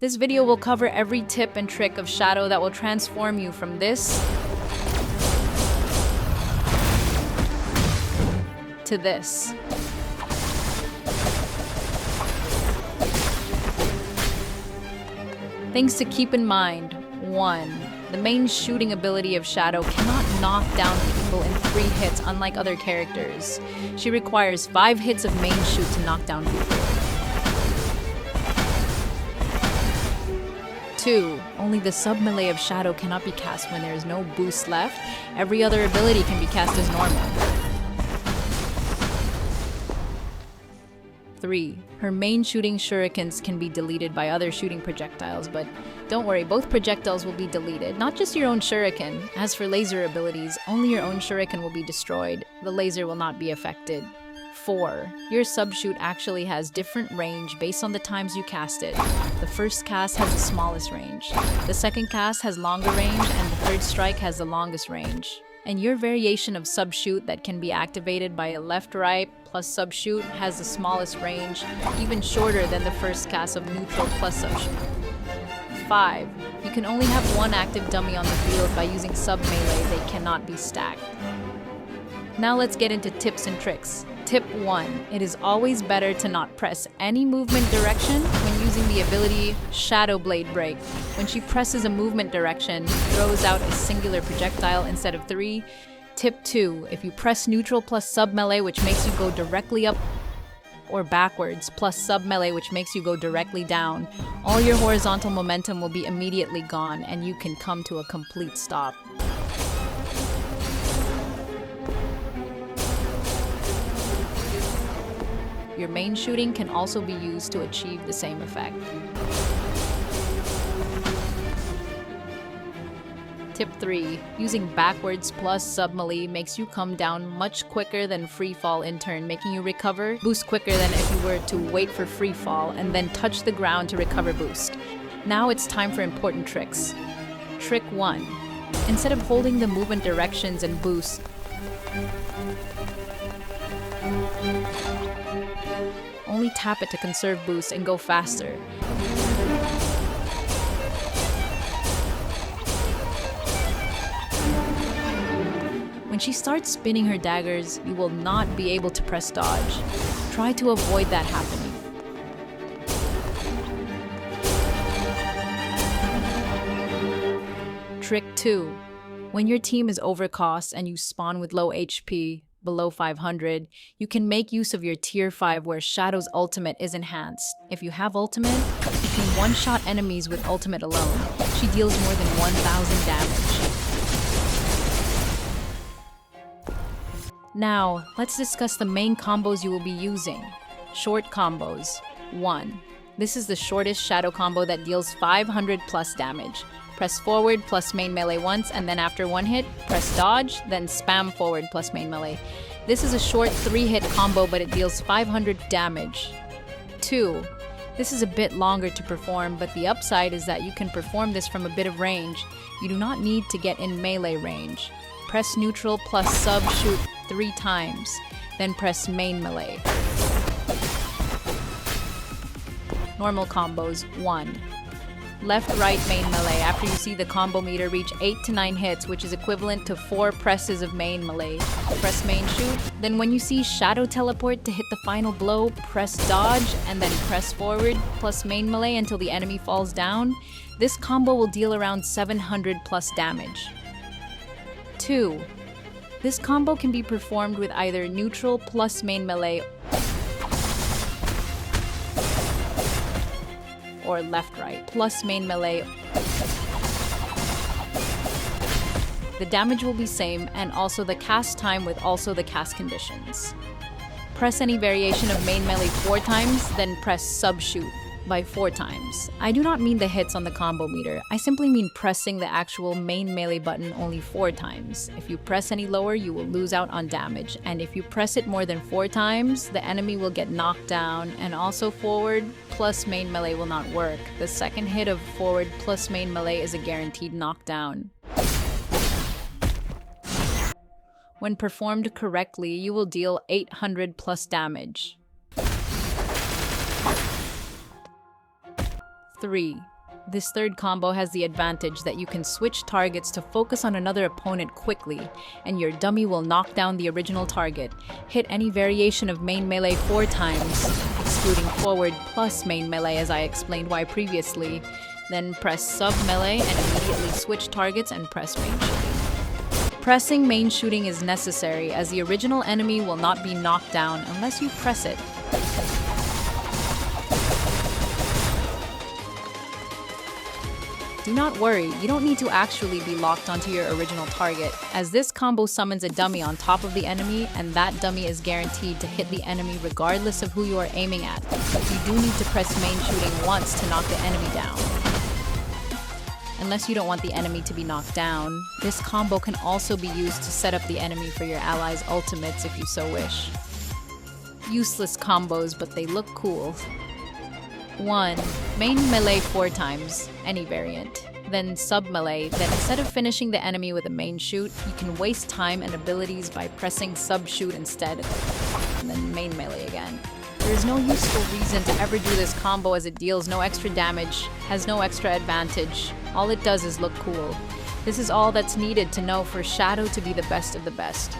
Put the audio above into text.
This video will cover every tip and trick of Shadow that will transform you from this to this. Things to keep in mind. 1. The main shooting ability of Shadow cannot knock down people in 3 hits unlike other characters. She requires 5 hits of main shoot to knock down people. 2. Only the sub-melee of Shadow cannot be cast when there is no boost left. Every other ability can be cast as normal. 3. Her main shooting shurikens can be deleted by other shooting projectiles, but don't worry, both projectiles will be deleted, not just your own shuriken. As for laser abilities, only your own shuriken will be destroyed. The laser will not be affected. 4. Your sub-shoot actually has different range based on the times you cast it. The first cast has the smallest range, the second cast has longer range, and the third strike has the longest range. And your variation of sub-shoot that can be activated by a left-right plus sub-shoot has the smallest range, even shorter than the first cast of neutral plus sub-shoot. 5. You can only have one active dummy on the field by using sub-melee. They cannot be stacked. Now let's get into tips and tricks. Tip 1. It is always better to not press any movement direction when using the ability Shadow Blade Break. When she presses a movement direction, throws out a singular projectile instead of 3. Tip 2. If you press neutral plus sub-melee, which makes you go directly up or backwards, plus sub-melee, which makes you go directly down, all your horizontal momentum will be immediately gone and you can come to a complete stop. Your main shooting can also be used to achieve the same effect. Tip 3. Using backwards plus sub-melee makes you come down much quicker than free fall in turn, making you recover boost quicker than if you were to wait for free fall and then touch the ground to recover boost. Now it's time for important tricks. Trick 1. Instead of holding the movement directions and boost, only tap it to conserve boost and go faster. When she starts spinning her daggers, you will not be able to press dodge. Try to avoid that happening. Trick 2. When your team is overcost and you spawn with low HP, below 500, you can make use of your tier 5 where Shadow's ultimate is enhanced. If you have ultimate, you can one-shot enemies with ultimate alone. She deals more than 1,000 damage. Now, let's discuss the main combos you will be using. Short combos. 1. This is the shortest Shadow combo that deals 500 plus damage. Press forward plus main melee once, and then after one hit, press dodge, then spam forward plus main melee. This is a short 3-hit combo, but it deals 500 damage. 2. This is a bit longer to perform, but the upside is that you can perform this from a bit of range. You do not need to get in melee range. Press neutral plus sub shoot 3 times, then press main melee. Normal combos. 1. Left-right main melee after you see the combo meter reach 8 to 9 hits, which is equivalent to 4 presses of main melee. Press main shoot, then when you see Shadow teleport to hit the final blow, press dodge, and then press forward plus main melee until the enemy falls down. This combo will deal around 700 plus damage. 2. This combo can be performed with either neutral plus main melee or left-right plus main melee. The damage will be same, and also the cast time with also the cast conditions. Press any variation of main melee 4 times, then press sub-shoot by 4 times. I do not mean the hits on the combo meter. I simply mean pressing the actual main melee button only 4 times. If you press any lower, you will lose out on damage. And if you press it more than 4 times, the enemy will get knocked down, and also forward plus main melee will not work. The second hit of forward plus main melee is a guaranteed knockdown. When performed correctly, you will deal 800 plus damage. 3. This third combo has the advantage that you can switch targets to focus on another opponent quickly, and your dummy will knock down the original target. Hit any variation of main melee 4 times, excluding forward plus main melee as I explained why previously. Then press sub melee and immediately switch targets and press main shooting. Pressing main shooting is necessary as the original enemy will not be knocked down unless you press it. Do not worry, you don't need to actually be locked onto your original target, as this combo summons a dummy on top of the enemy, and that dummy is guaranteed to hit the enemy regardless of who you are aiming at. You do need to press main shooting once to knock the enemy down. Unless you don't want the enemy to be knocked down, this combo can also be used to set up the enemy for your allies' ultimates if you so wish. Useless combos, but they look cool. 1. Main melee 4 times, any variant. Then sub melee, then instead of finishing the enemy with a main shoot, you can waste time and abilities by pressing sub shoot instead, and then main melee again. There is no useful reason to ever do this combo as it deals no extra damage, has no extra advantage. All it does is look cool. This is all that's needed to know for Shadow to be the best of the best.